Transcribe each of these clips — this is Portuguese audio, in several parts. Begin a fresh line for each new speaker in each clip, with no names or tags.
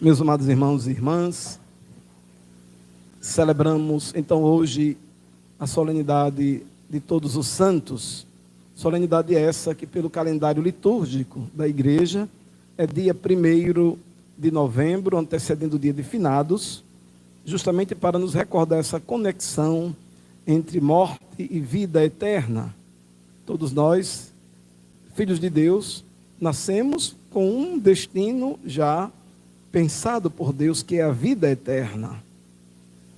Meus amados irmãos e irmãs, celebramos então hoje a solenidade de Todos os Santos. Solenidade essa que pelo calendário litúrgico da igreja é dia 1º de novembro, antecedendo o dia de finados, justamente para nos recordar essa conexão entre morte e vida eterna. Todos nós, filhos de Deus, nascemos com um destino já pensado por Deus, que é a vida eterna.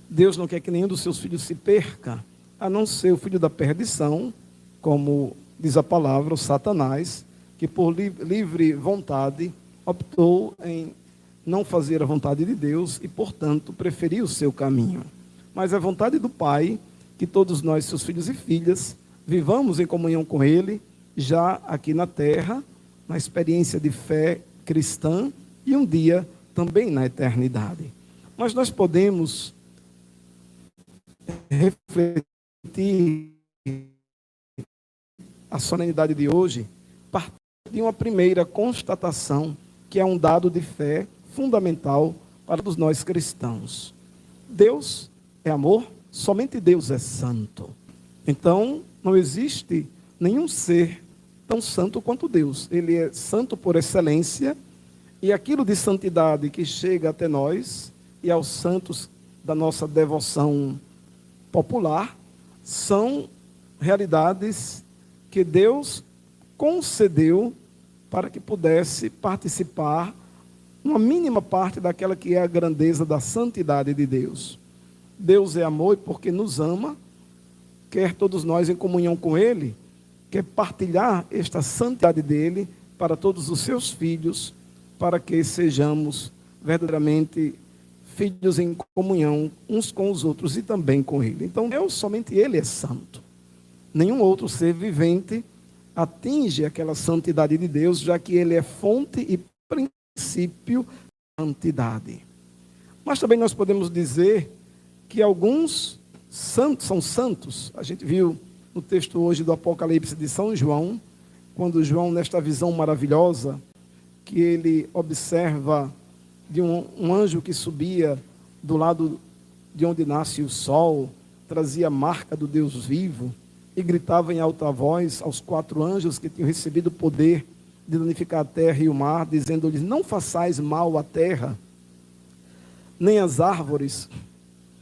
Deus não quer que nenhum dos seus filhos se perca, a não ser o filho da perdição, como diz a palavra, o Satanás, que por livre vontade optou em não fazer a vontade de Deus e, portanto, preferiu o seu caminho. Mas a vontade do Pai, que todos nós, seus filhos e filhas, vivamos em comunhão com Ele, já aqui na terra, na experiência de fé cristã e um dia também na eternidade. Mas nós podemos refletir a solenidade de hoje partindo de uma primeira constatação, que é um dado de fé fundamental para todos nós cristãos. Deus é amor, somente Deus é santo. Então, não existe nenhum ser tão santo quanto Deus. Ele é santo por excelência, e aquilo de santidade que chega até nós e aos santos da nossa devoção popular são realidades que Deus concedeu para que pudesse participar uma mínima parte daquela que é a grandeza da santidade de Deus. Deus é amor e porque nos ama, quer todos nós em comunhão com Ele, quer partilhar esta santidade dEle para todos os seus filhos, para que sejamos verdadeiramente filhos em comunhão uns com os outros e também com Ele. Então, Deus, somente Ele é santo. Nenhum outro ser vivente atinge aquela santidade de Deus, já que Ele é fonte e princípio da santidade. Mas também nós podemos dizer que alguns santos são santos. A gente viu no texto hoje do Apocalipse de São João, quando João, nesta visão maravilhosa, que ele observa de um anjo que subia do lado de onde nasce o sol, trazia a marca do Deus vivo, e gritava em alta voz aos 4 anjos que tinham recebido o poder de danificar a terra e o mar, dizendo-lhes: não façais mal à terra, nem às árvores,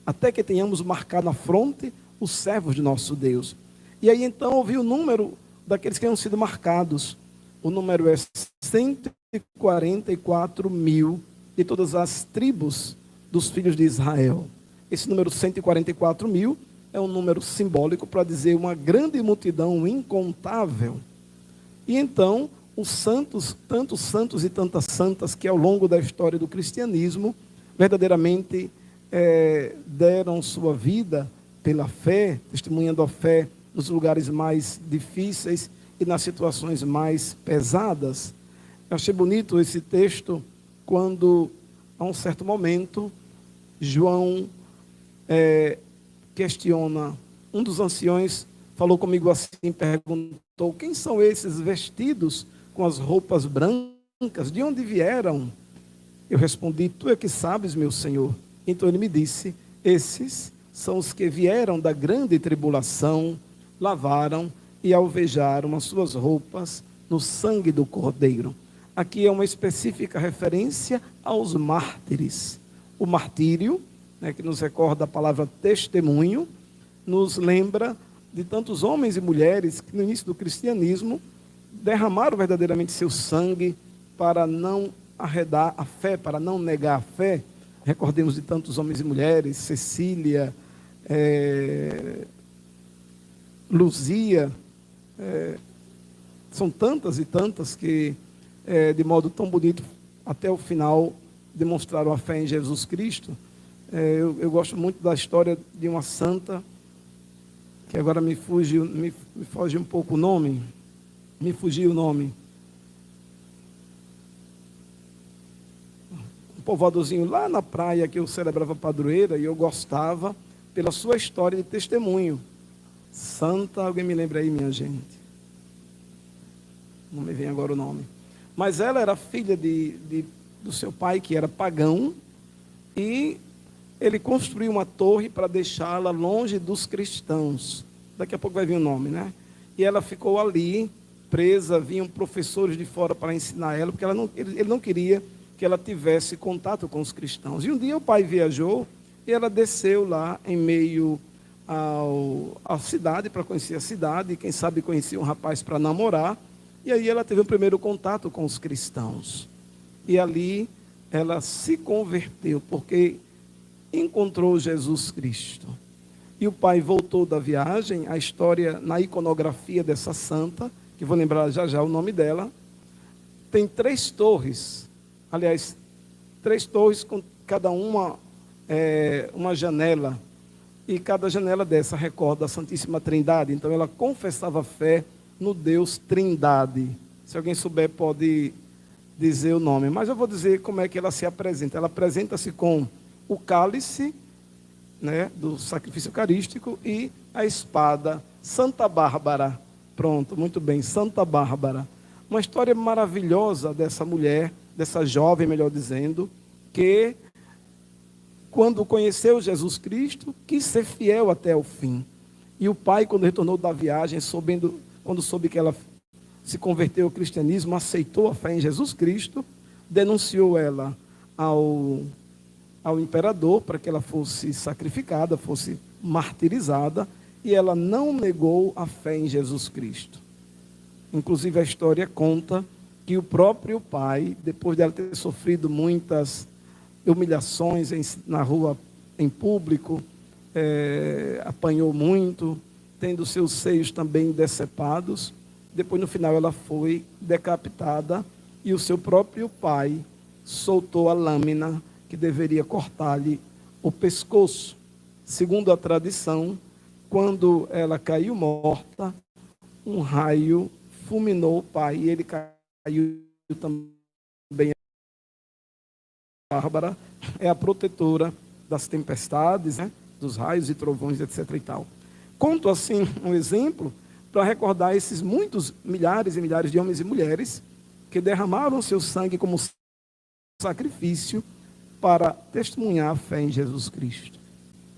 até que tenhamos marcado na fronte os servos de nosso Deus. E aí então ouvi o número daqueles que tinham sido marcados. O número é 144 mil de todas as tribos dos filhos de Israel. Esse número 144 mil é um número simbólico para dizer uma grande multidão incontável. E então, os santos, tantos santos e tantas santas que ao longo da história do cristianismo, verdadeiramente deram sua vida pela fé, testemunhando a fé nos lugares mais difíceis e nas situações mais pesadas. Eu achei bonito esse texto quando, a um certo momento, João questiona. Um dos anciões falou comigo assim, perguntou: quem são esses vestidos com as roupas brancas? De onde vieram? Eu respondi: tu é que sabes, meu Senhor. Então ele me disse: esses são os que vieram da grande tribulação, lavaram e alvejaram as suas roupas no sangue do Cordeiro. Aqui é uma específica referência aos mártires. O martírio, que nos recorda a palavra testemunho, nos lembra de tantos homens e mulheres que no início do cristianismo derramaram verdadeiramente seu sangue para não arredar a fé, para não negar a fé. Recordemos de tantos homens e mulheres: Cecília, Luzia, são tantas e tantas que, de modo tão bonito, até o final, demonstraram a fé em Jesus Cristo. Eu gosto muito da história de uma santa, que agora me foge um pouco o nome, me fugiu o nome. Um povoadozinho lá na praia que eu celebrava padroeira, e eu gostava pela sua história de testemunho. Santa, alguém me lembra aí, minha gente? Não me vem agora o nome. Mas ela era filha de do seu pai, que era pagão, e ele construiu uma torre para deixá-la longe dos cristãos. Daqui a pouco vai vir o nome, né? E ela ficou ali, presa, vinham professores de fora para ensinar ela, porque ele não queria que ela tivesse contato com os cristãos. E um dia o pai viajou e ela desceu lá em meio à cidade, para conhecer a cidade, e quem sabe conhecia um rapaz para namorar, e aí ela teve o primeiro contato com os cristãos. E ali ela se converteu, porque encontrou Jesus Cristo. E o pai voltou da viagem, a história na iconografia dessa santa, que vou lembrar já já o nome dela, tem 3 torres, aliás, 3 torres com cada uma janela, e cada janela dessa recorda a Santíssima Trindade. Então ela confessava fé no Deus Trindade. Se alguém souber pode dizer o nome, mas eu vou dizer como é que ela se apresenta. Ela apresenta-se com o cálice, né, do sacrifício eucarístico, e a espada Santa Bárbara. Pronto, muito bem, Santa Bárbara. Uma história maravilhosa dessa mulher, dessa jovem, melhor dizendo, que quando conheceu Jesus Cristo, quis ser fiel até o fim. E o pai, quando retornou da viagem, quando soube que ela se converteu ao cristianismo, aceitou a fé em Jesus Cristo, denunciou ela ao imperador para que ela fosse sacrificada, fosse martirizada, e ela não negou a fé em Jesus Cristo. Inclusive a história conta que o próprio pai, depois dela ter sofrido muitas humilhações na rua, em público, apanhou muito, tendo seus seios também decepados, depois no final ela foi decapitada, e o seu próprio pai soltou a lâmina que deveria cortar-lhe o pescoço. Segundo a tradição, quando ela caiu morta, um raio fulminou o pai, e ele caiu também. Bárbara é a protetora das tempestades, né, dos raios e trovões, etc. e tal. Conto assim um exemplo para recordar esses muitos milhares e milhares de homens e mulheres que derramaram seu sangue como sacrifício para testemunhar a fé em Jesus Cristo.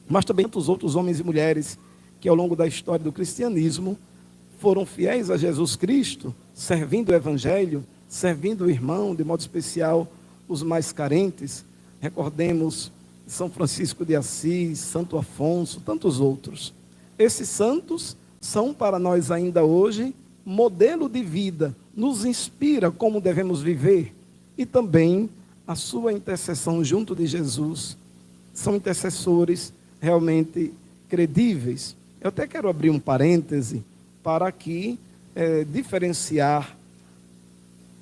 Mas também tantos outros homens e mulheres que ao longo da história do cristianismo foram fiéis a Jesus Cristo, servindo o Evangelho, servindo o irmão, de modo especial os mais carentes. Recordemos São Francisco de Assis, Santo Afonso, tantos outros. Esses santos são para nós ainda hoje modelo de vida, nos inspira como devemos viver, e também a sua intercessão junto de Jesus. São intercessores realmente credíveis. Eu até quero abrir um parêntese para aqui diferenciar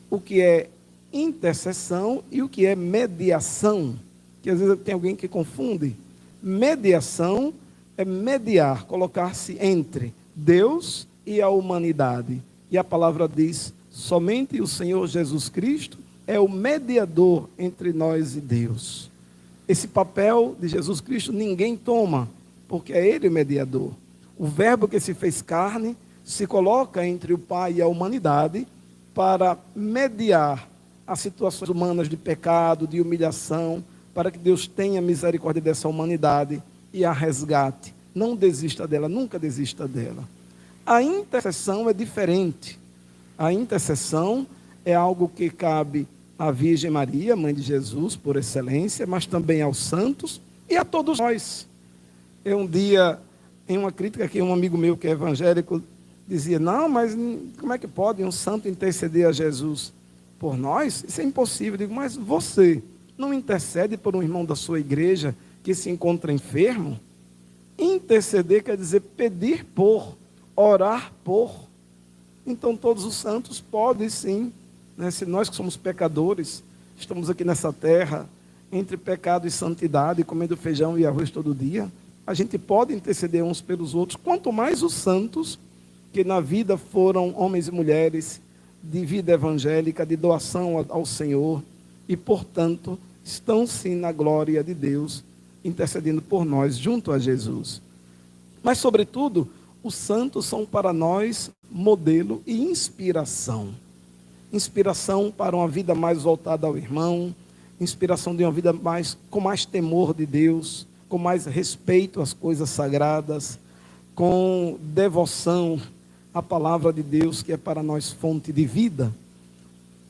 o que é intercessão e o que é mediação, que às vezes tem alguém que confunde. Mediação é mediar, colocar-se entre Deus e a humanidade. E a palavra diz, somente o Senhor Jesus Cristo é o mediador entre nós e Deus. Esse papel de Jesus Cristo ninguém toma, porque é Ele o mediador. O Verbo que se fez carne se coloca entre o Pai e a humanidade para mediar as situações humanas de pecado, de humilhação, para que Deus tenha misericórdia dessa humanidade e a resgate. Não desista dela, nunca desista dela. A intercessão é diferente. A intercessão é algo que cabe à Virgem Maria, mãe de Jesus, por excelência, mas também aos santos e a todos nós. Eu um dia, em uma crítica que um amigo meu que é evangélico dizia, não, mas como é que pode um santo interceder a Jesus por nós? Isso é impossível. Eu digo, mas você não intercede por um irmão da sua igreja que se encontra enfermo? Interceder quer dizer pedir por, orar por. Então todos os santos podem sim, né? Se nós que somos pecadores, estamos aqui nessa terra, entre pecado e santidade, comendo feijão e arroz todo dia, a gente pode interceder uns pelos outros, quanto mais os santos, que na vida foram homens e mulheres de vida evangélica, de doação ao Senhor, e portanto estão sim na glória de Deus, intercedendo por nós junto a Jesus. Mas sobretudo, os santos são para nós modelo e inspiração. Inspiração para uma vida mais voltada ao irmão, inspiração de uma vida com mais temor de Deus, com mais respeito às coisas sagradas, com devoção à palavra de Deus, que é para nós fonte de vida.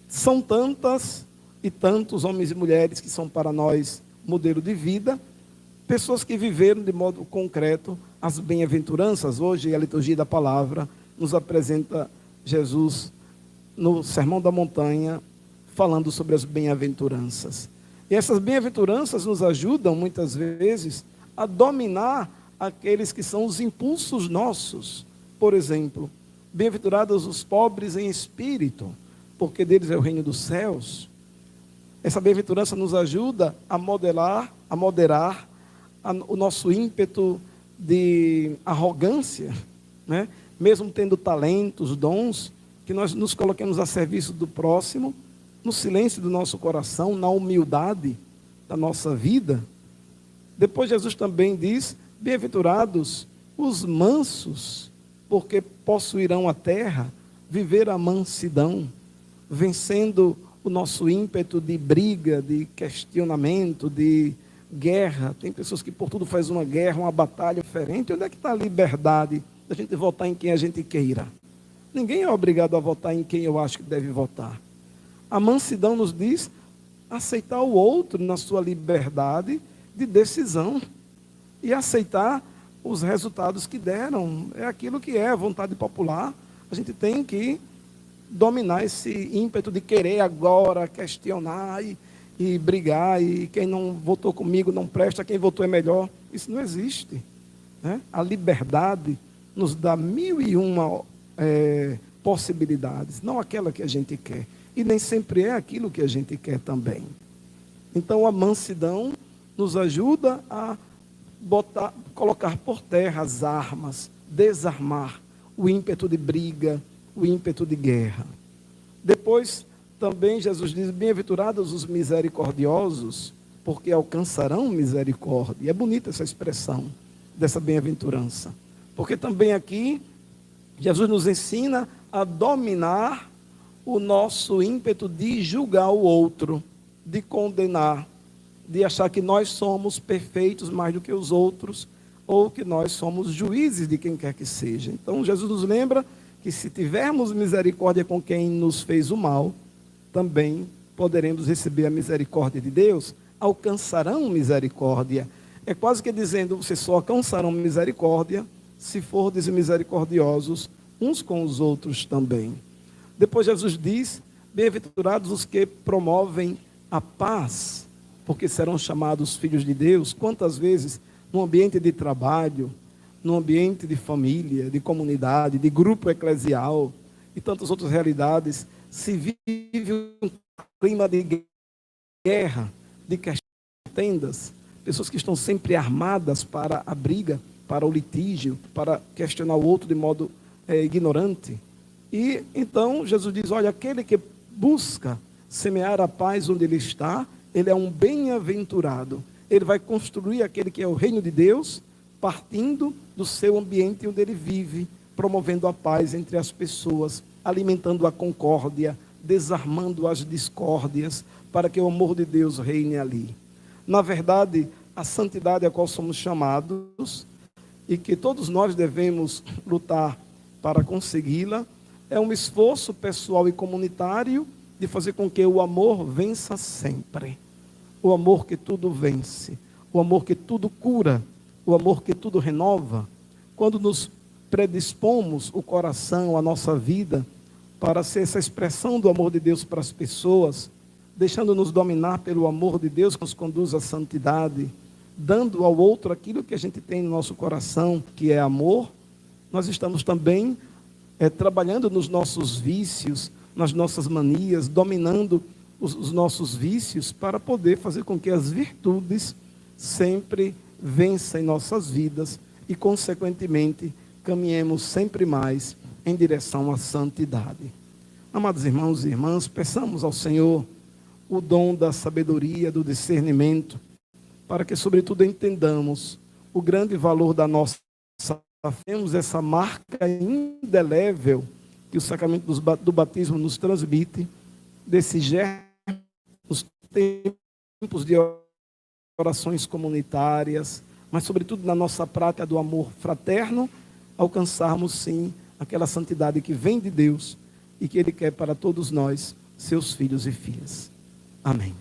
São tantas e tantos homens e mulheres que são para nós modelo de vida, pessoas que viveram de modo concreto as bem-aventuranças. Hoje a liturgia da palavra nos apresenta Jesus no Sermão da Montanha, falando sobre as bem-aventuranças. E essas bem-aventuranças nos ajudam, muitas vezes, a dominar aqueles que são os impulsos nossos. Por exemplo, bem-aventurados os pobres em espírito, porque deles é o reino dos céus. Essa bem-aventurança nos ajuda a moderar o nosso ímpeto de arrogância, né? Mesmo tendo talentos, dons, que nós nos coloquemos a serviço do próximo, no silêncio do nosso coração, na humildade da nossa vida. Depois Jesus também diz, bem-aventurados os mansos, porque possuirão a terra, viver a mansidão, vencendo o nosso ímpeto de briga, de questionamento, de guerra. Tem pessoas que por tudo faz uma guerra, uma batalha diferente. Onde é que está a liberdade da gente votar em quem a gente queira? Ninguém é obrigado a votar em quem eu acho que deve votar. A mansidão nos diz aceitar o outro na sua liberdade de decisão e aceitar os resultados que deram. É aquilo que é a vontade popular. A gente tem que dominar esse ímpeto de querer agora questionar e brigar, e quem não votou comigo não presta, quem votou é melhor. Isso não existe, né? A liberdade nos dá 1001 possibilidades, não aquela que a gente quer. E nem sempre é aquilo que a gente quer também. Então a mansidão nos ajuda a colocar por terra as armas, desarmar o ímpeto de briga, o ímpeto de guerra. Depois também Jesus diz, bem-aventurados os misericordiosos, porque alcançarão misericórdia. E é bonita essa expressão dessa bem-aventurança. Porque também aqui Jesus nos ensina a dominar o nosso ímpeto de julgar o outro, de condenar, de achar que nós somos perfeitos mais do que os outros, ou que nós somos juízes de quem quer que seja. Então Jesus nos lembra que se tivermos misericórdia com quem nos fez o mal, também poderemos receber a misericórdia de Deus, alcançarão misericórdia. É quase que dizendo, vocês só alcançarão misericórdia se fordes misericordiosos uns com os outros também. Depois Jesus diz, bem-aventurados os que promovem a paz, porque serão chamados filhos de Deus. Quantas vezes, no ambiente de trabalho, no ambiente de família, de comunidade, de grupo eclesial e tantas outras realidades, se vive um clima de guerra, de contendas, pessoas que estão sempre armadas para a briga, para o litígio, para questionar o outro de modo ignorante. E então Jesus diz, olha, aquele que busca semear a paz onde ele está, ele é um bem-aventurado. Ele vai construir aquele que é o reino de Deus, partindo do seu ambiente onde ele vive, promovendo a paz entre as pessoas, alimentando a concórdia, desarmando as discórdias, para que o amor de Deus reine ali. Na verdade, a santidade a qual somos chamados, e que todos nós devemos lutar para consegui-la, é um esforço pessoal e comunitário de fazer com que o amor vença sempre. O amor que tudo vence, o amor que tudo cura, o amor que tudo renova. Quando nos predispomos o coração, a nossa vida, para ser essa expressão do amor de Deus para as pessoas, deixando-nos dominar pelo amor de Deus que nos conduz à santidade, dando ao outro aquilo que a gente tem no nosso coração, que é amor, nós estamos também trabalhando nos nossos vícios, nas nossas manias, dominando os nossos vícios para poder fazer com que as virtudes sempre vençam em nossas vidas e, consequentemente, caminhemos sempre mais em direção à santidade. Amados irmãos e irmãs, peçamos ao Senhor o dom da sabedoria, do discernimento, para que, sobretudo, entendamos o grande valor da nossa fé. Temos essa marca indelével que o sacramento do batismo nos transmite, desse germe nos tempos tempos de orações comunitárias, mas sobretudo na nossa prática do amor fraterno, alcançarmos sim aquela santidade que vem de Deus e que Ele quer para todos nós, seus filhos e filhas. Amém.